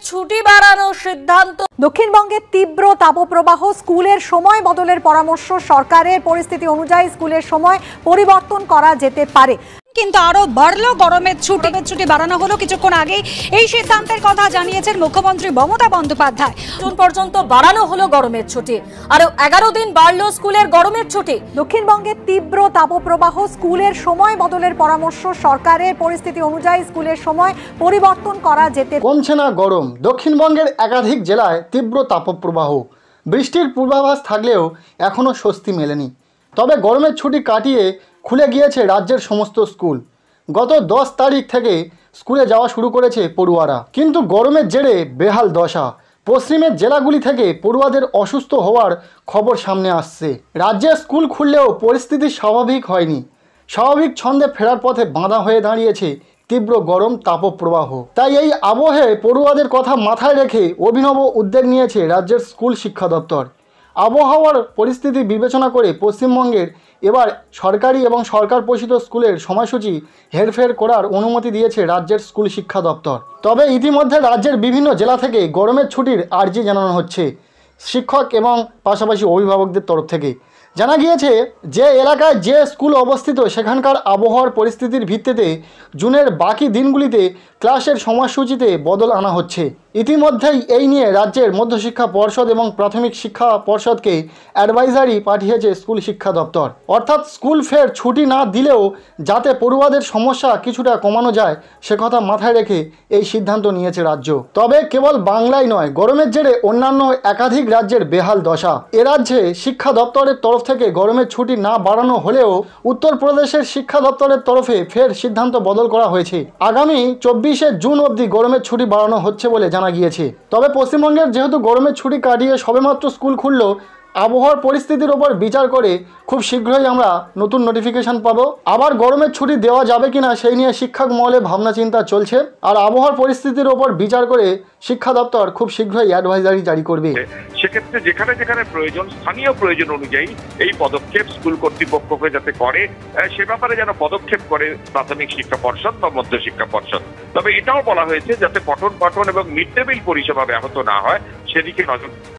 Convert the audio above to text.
ছুটি বাড়ানোর সিদ্ধান্ত। দক্ষিণবঙ্গে তীব্র তাপপ্রবাহ, স্কুলের সময় বদলের পরামর্শ সরকারের। পরিস্থিতি অনুযায়ী স্কুলের সময় পরিবর্তন করা যেতে পারে। কিন্তু আরো বাড়লো গরমের ছুটি বাড়ানো হলো কিছুক্ষণ আগে। এই সিদ্ধান্তের কথা জানিয়েছেন মুখ্যমন্ত্রী মমতা বন্দ্যোপাধ্যায়। জুন পর্যন্ত বাড়ানো হলো গরমের ছুটি, আরো 11 দিন বাড়লো স্কুলের গরমের ছুটি। দক্ষিণবঙ্গে তীব্র তাপপ্রবাহ, স্কুলের সময় বদলের পরামর্শ সরকারের। পরিস্থিতি অনুযায়ী স্কুলের সময় পরিবর্তন করা যেতে। কমছে না গরম, দক্ষিণবঙ্গের একাধিক জেলায় তীব্র তাপপ্রবাহ। বৃষ্টির পূর্বাভাস থাকলেও এখনও স্বস্তি মেলেনি। তবে গরমের ছুটি কাটিয়ে খুলে গিয়েছে রাজ্যের সমস্ত স্কুল। গত 10 তারিখ থেকে স্কুলে যাওয়া শুরু করেছে পড়ুয়ারা, কিন্তু গরমের জেরে বেহাল দশা। পশ্চিমের জেলাগুলি থেকে পড়ুয়াদের অসুস্থ হওয়ার খবর সামনে আসছে। রাজ্যের স্কুল খুললেও পরিস্থিতি স্বাভাবিক হয়নি। স্বাভাবিক ছন্দে ফেরার পথে বাঁধা হয়ে দাঁড়িয়েছে তীব্র গরম তাপপ্রবাহ। তাই এই আবহে পড়ুয়াদের কথা মাথায় রেখে অভিনব উদ্যোগ নিয়েছে রাজ্যের স্কুল শিক্ষা দপ্তর। আবহাওয়ার পরিস্থিতি বিবেচনা করে পশ্চিমবঙ্গের এবার সরকারি এবং সরকার পোষিত স্কুলের সময়সূচি হেরফের করার অনুমতি দিয়েছে রাজ্যের স্কুল শিক্ষা দপ্তর। তবে ইতিমধ্যে রাজ্যের বিভিন্ন জেলা থেকে গরমের ছুটির আর্জি জানানো হচ্ছে শিক্ষক এবং পাশাপাশি অভিভাবকদের তরফ থেকে। জানা গিয়েছে যে এলাকায় যে স্কুল অবস্থিত সেখানকার আবহাওয়ার পরিস্থিতির ভিত্তিতে জুনের বাকি দিনগুলিতে ক্লাসের সময়সূচিতে বদল আনা হচ্ছে। ইতিমধ্যেই এই নিয়ে রাজ্যের মধ্যশিক্ষা পর্ষদ এবং প্রাথমিক শিক্ষা পর্ষদকে অ্যাডভাইজারি পাঠিয়েছে স্কুল শিক্ষা দপ্তর। অর্থাৎ স্কুল ফের ছুটি না দিলেও যাতে পড়ুয়াদের সমস্যা কিছুটা কমানো যায় সে কথা মাথায় রেখে এই সিদ্ধান্ত নিয়েছে রাজ্য। তবে কেবল বাংলায় নয়, গরমের জেরে অন্যান্য একাধিক রাজ্যের বেহাল দশা। এ রাজ্যে শিক্ষা দপ্তরের তরফ থেকে গরমের ছুটি না বাড়ানো হলেও উত্তরপ্রদেশের শিক্ষা দপ্তরের তরফে ফের সিদ্ধান্ত বদল করা হয়েছে। আগামী 24শে জুন অবধি গরমের ছুটি বাড়ানো হচ্ছে বলে জানা গিয়েছে। তবে পশ্চিমবঙ্গের যেহেতু গরমের ছুটি কাটিয়ে সবেমাত্র স্কুল খুলল, আবহাওয়ার পরিস্থিতির ওপর বিচার করে খুব শীঘ্রই আমরা নতুন নোটিফিকেশন পাবো। আবার গরমের ছুটি দেওয়া যাবে কিনা সেই নিয়ে শিক্ষক মহলে ভাবনা চিন্তা চলছে। আর আবহাওয়ার পরিস্থিতির ওপর বিচার করে শিক্ষা দপ্তর খুব শীঘ্রই অ্যাডভাইজারি জারি করবে। সেক্ষেত্রে যেখানে যেখানে প্রয়োজন, স্থানীয় প্রয়োজন অনুযায়ী এই পদক্ষেপ স্কুল কর্তৃপক্ষকে যাতে করে সে ব্যাপারে যেন পদক্ষেপ করে প্রাথমিক শিক্ষা পর্ষদ বা মধ্য শিক্ষা পর্ষদ। তবে এটাও বলা হয়েছে যাতে পঠন পাঠন এবং মিড ডে মিল পরিষেবা ব্যাহত না হয় সেদিকে নজর